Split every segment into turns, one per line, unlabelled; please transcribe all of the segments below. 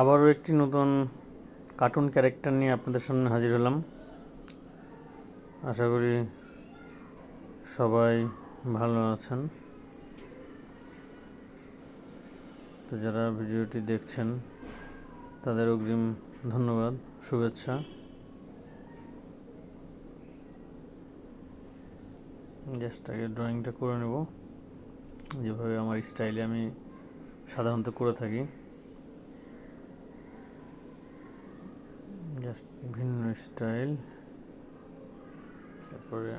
আবারও একটি নতুন কার্টুন ক্যারেক্টার নিয়ে আপনাদের সামনে হাজির হলাম। আশা করি সবাই ভালো আছেন। তো যারা ভিডিওটি দেখছেন তাদের অগ্রিম ধন্যবাদ, শুভেচ্ছা। জাস্ট আগে ড্রয়িংটা করে নেব, যেভাবে আমার স্টাইলে আমি সাধারণত করে থাকি। জাস্ট ভিন্ন স্টাইল। তারপরে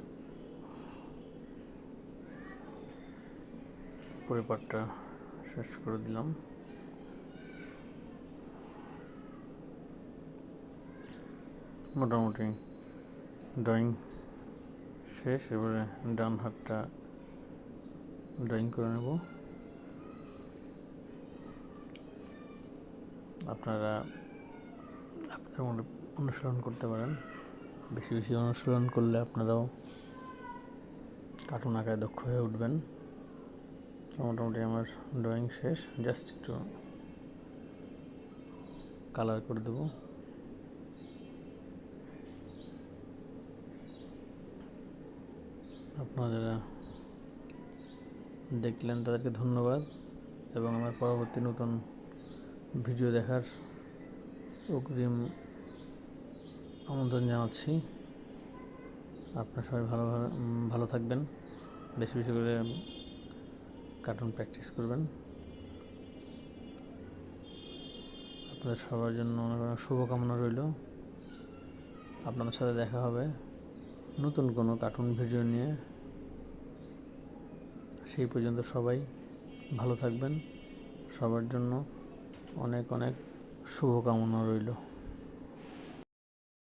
পার্টটা শেষ করে দিলাম। মোটামুটি ড্রয়িং শেষ। এবারে ডান হাতটা ড্রয়িং করে নেব। আপনারা আপনাদের মধ্যে অনুসরণ করতে পারেন। বেশি বেশি অনুসরণ করলে আপনারাও কার্টুন আঁকায় দক্ষ হয়ে উঠবেন। মোটামুটি আমার ড্রয়িং শেষ, জাস্ট একটু কালার করে দেব। আপনারা যারা দেখলেন তাদেরকে ধন্যবাদ, এবং আমার পরবর্তী নতুন ভিডিও দেখার অগ্রিম আমন্ত্রণ জানাচ্ছি। আপনারা সবাই ভালো থাকবেন, বেশি বেশি করে কার্টুন প্র্যাকটিস করবেন। আপনাদের সবার জন্য অনেক অনেক শুভকামনা রইল। আপনাদের সাথে দেখা হবে নতুন কোনো কার্টুন ভিডিও নিয়ে। সেই পর্যন্ত সবাই ভালো থাকবেন। সবার জন্য অনেক অনেক শুভকামনা রইল।